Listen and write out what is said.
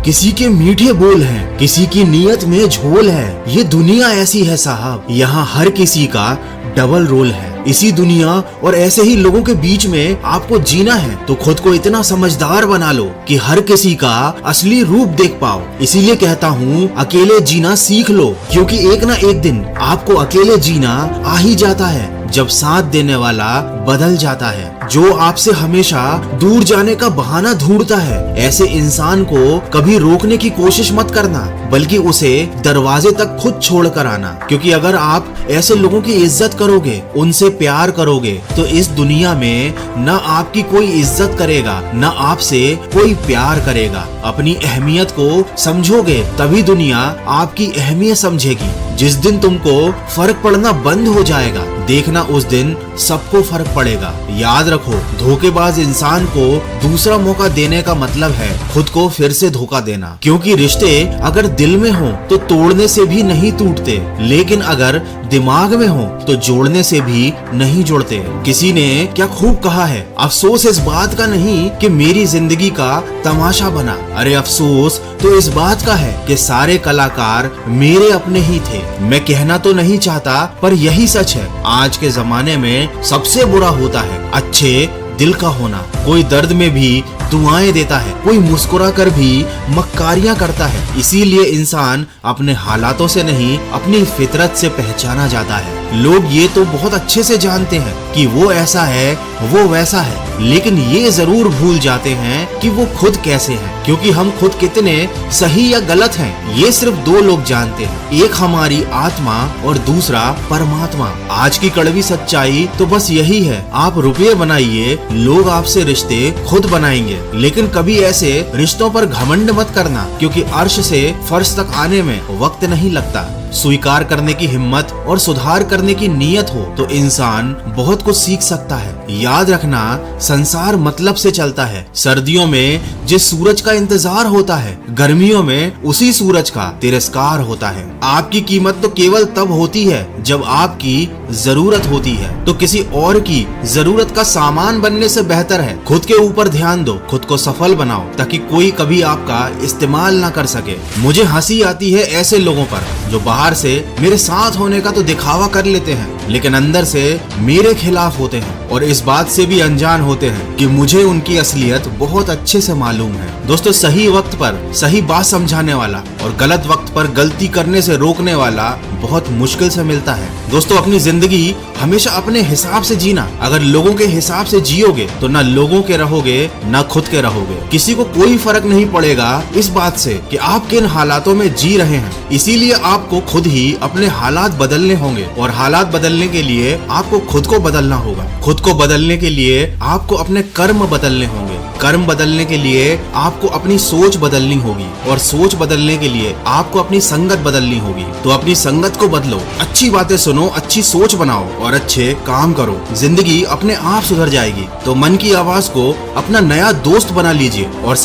किसी के मीठे बोल हैं, किसी की नीयत में झोल है। ये दुनिया ऐसी है साहब, यहाँ हर किसी का डबल रोल है। इसी दुनिया और ऐसे ही लोगों के बीच में आपको जीना है तो खुद को इतना समझदार बना लो कि हर किसी का असली रूप देख पाओ। इसीलिए कहता हूँ अकेले जीना सीख लो, क्योंकि एक ना एक दिन आपको अकेले जीना आ ही जाता है जब साथ देने वाला बदल जाता है। जो आपसे हमेशा दूर जाने का बहाना ढूंढता है, ऐसे इंसान को कभी रोकने की कोशिश मत करना, बल्कि उसे दरवाजे तक खुद छोड़ कर आना। क्योंकि अगर आप ऐसे लोगों की इज्जत करोगे, उनसे प्यार करोगे, तो इस दुनिया में न आपकी कोई इज्जत करेगा, न आपसे कोई प्यार करेगा। अपनी अहमियत को समझोगे तभी दुनिया आपकी अहमियत समझेगी। जिस दिन तुमको फर्क पड़ना बंद हो जाएगा, देखना उस दिन सबको फर्क पड़ेगा। याद रखो, धोखेबाज इंसान को दूसरा मौका देने का मतलब है खुद को फिर से धोखा देना। क्योंकि रिश्ते अगर दिल में हो तो तोड़ने से भी नहीं टूटते, लेकिन अगर दिमाग में हो तो जोड़ने से भी नहीं जुड़ते। किसी ने क्या खूब कहा है, अफसोस इस बात का नहीं कि मेरी जिंदगी का तमाशा बना, अरे अफसोस तो इस बात का है कि सारे कलाकार मेरे अपने ही थे। मैं कहना तो नहीं चाहता, पर यही सच है। आज के जमाने में सबसे बुरा होता है अच्छे दिल का होना। कोई दर्द में भी दुआएं देता है, कोई मुस्कुरा कर भी मक्कारियां करता है। इसीलिए इंसान अपने हालातों से नहीं, अपनी फितरत से पहचाना जाता है। लोग ये तो बहुत अच्छे से जानते हैं कि वो ऐसा है, वो वैसा है, लेकिन ये जरूर भूल जाते हैं कि वो खुद कैसे हैं। क्योंकि हम खुद कितने सही या गलत हैं, ये सिर्फ दो लोग जानते हैं, एक हमारी आत्मा और दूसरा परमात्मा। आज की कड़वी सच्चाई तो बस यही है, आप रुपये बनाइए, लोग आपसे रिश्ते खुद बनाएंगे। लेकिन कभी ऐसे रिश्तों पर घमंड मत करना, क्योंकि अर्श से फर्श तक आने में वक्त नहीं लगता। स्वीकार करने की हिम्मत और सुधार करने की नीयत हो तो इंसान बहुत कुछ सीख सकता है। याद रखना, संसार मतलब से चलता है। सर्दियों में जिस सूरज का इंतजार होता है, गर्मियों में उसी सूरज का तिरस्कार होता है। आपकी कीमत तो केवल तब होती है जब आपकी जरूरत होती है। तो किसी और की जरूरत का सामान बनने से बेहतर है खुद के ऊपर ध्यान दो, खुद को सफल बनाओ, ताकि कोई कभी आपका इस्तेमाल ना कर सके। मुझे हंसी आती है ऐसे लोगों पर जो बाहर से मेरे साथ होने का तो दिखावा कर लेते हैं, लेकिन अंदर से मेरे खिलाफ होते हैं, और इस बात से भी अनजान होते हैं कि मुझे उनकी असलियत बहुत अच्छे से मालूम है। दोस्तों, सही वक्त पर सही बात समझाने वाला और गलत वक्त पर गलती करने से रोकने वाला बहुत मुश्किल से मिलता है। दोस्तों, अपनी जिंदगी हमेशा अपने हिसाब से जीना। अगर लोगों के हिसाब से जियोगे तो ना लोगों के रहोगे, ना खुद के रहोगे। किसी को कोई फर्क नहीं पड़ेगा इस बात से कि आप किन हालातों में जी रहे हैं। इसीलिए आपको खुद ही अपने हालात बदलने होंगे, और हालात बदलने के लिए आपको खुद को बदलना होगा। खुद को बदलने के लिए आपको अपने कर्म बदलने होंगे। कर्म बदलने के लिए आपको अपनी सोच बदलनी होगी, और सोच बदलने के लिए आपको अपनी संगत बदलनी होगी। तो अपनी संगत को बदलो, अच्छी बातें सुनो, अच्छी सोच बनाओ और अच्छे काम करो। जिंदगी अपने आप सुधर जाएगी। तो मन की आवाज को अपना नया दोस्त बना लीजिए और